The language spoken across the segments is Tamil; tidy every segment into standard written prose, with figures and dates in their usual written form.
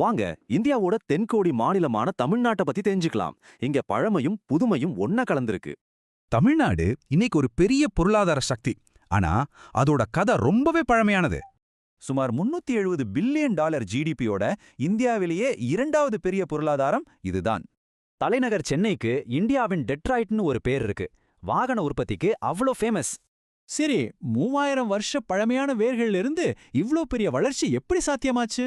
வாங்க இந்தியாவோட தென்கோடி மாநிலமான தமிழ்நாட்டை பத்தி தெரிஞ்சுக்கலாம். இங்க பழமையும் புதுமையும் ஒன்னா கலந்திருக்கு. தமிழ்நாடு இன்னைக்கு ஒரு பெரிய பொருளாதார சக்தி. ஆனா அதோட கதை ரொம்பவே பழமையானது. சுமார் 370 பில்லியன் டாலர் ஜிடிபியோட இந்தியாவிலேயே இரண்டாவது பெரிய பொருளாதாரம் இதுதான். தலைநகர் சென்னைக்கு இந்தியாவின் டெட்ராய்ட்னு ஒரு பேர் இருக்கு. வாகன உற்பத்திக்கு அவ்வளோ ஃபேமஸ். சரி, 3000 வருஷ பழமையான வேர்கள்ல இருந்து இவ்ளோ பெரிய வளர்ச்சி எப்படி சாத்தியமாச்சு?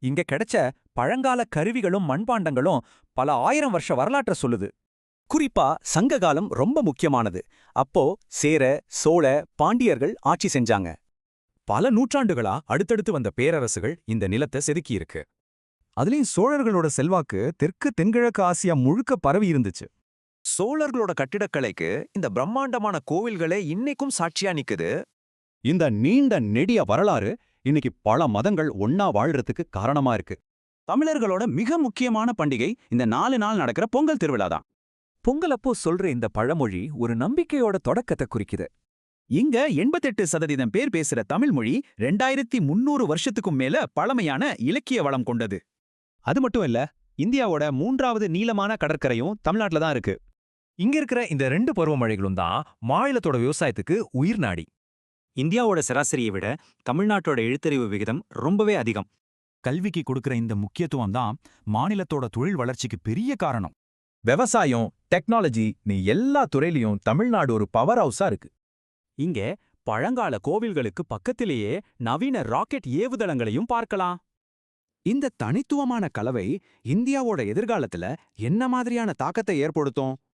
இங்க கிடைச்ச பழங்கால கருவிகளும் மண்பாண்டங்களும் பல ஆயிரம் வருஷ வரலாற்றை சொல்லுது. குறிப்பா சங்க காலம் ரொம்ப முக்கியமானது. அப்போ சேர, சோழ, பாண்டியர்கள் ஆட்சி செஞ்சாங்க. பல நூற்றாண்டுகளா அடுத்தடுத்து வந்த பேரரசுகள் இந்த நிலத்தை செதுக்கியிருக்கு. அதுலயும் சோழர்களோட செல்வாக்கு தெற்கு தென்கிழக்கு ஆசியா முழுக்க பரவி இருந்துச்சு. சோழர்களோட கட்டிடக்கலைக்கு இந்த பிரம்மாண்டமான கோவில்களே இன்னைக்கும் சாட்சியா நிக்குது. இந்த நீண்ட நெடிய வரலாறு இன்னைக்கு பல மதங்கள் ஒன்னா வாழ்றதுக்கு காரணமா இருக்கு. தமிழர்களோட மிக முக்கியமான பண்டிகை இந்த 4 நாள் நடக்கிற பொங்கல் திருவிழா தான். பொங்கலப்போ சொல்ற இந்த பழமொழி ஒரு நம்பிக்கையோட தொடக்கத்தை குறிக்குது. இங்க 88% பேர் பேசுற தமிழ் மொழி 2300 வருஷத்துக்கும் மேல பழமையான இலக்கிய வளம் கொண்டது. அது மட்டும் இல்ல, இந்தியாவோட 3வது நீளமான கடற்கரையும் தமிழ்நாட்டுல தான் இருக்கு. இங்க இருக்கிற இந்த 2 பருவமழைகளும் தான் மாநிலத்தோட விவசாயத்துக்கு உயிர் நாடி. இந்தியாவோட சராசரியை விட தமிழ்நாட்டோட எழுத்தறிவு விகிதம் ரொம்பவே அதிகம். கல்விக்கு கொடுக்கிற இந்த முக்கியத்துவம் தான் மாநிலத்தோட தொழில் வளர்ச்சிக்கு பெரிய காரணம். விவசாயம், டெக்னாலஜி நீ எல்லா துறையிலையும் தமிழ்நாடு ஒரு பவர் ஹவுஸா இருக்கு. இங்க பழங்கால கோவில்களுக்கு பக்கத்திலேயே நவீன ராக்கெட் ஏவுதளங்களையும் பார்க்கலாம். இந்த தனித்துவமான கலவை இந்தியாவோட எதிர்காலத்துல என்ன மாதிரியான தாக்கத்தை ஏற்படுத்தும்?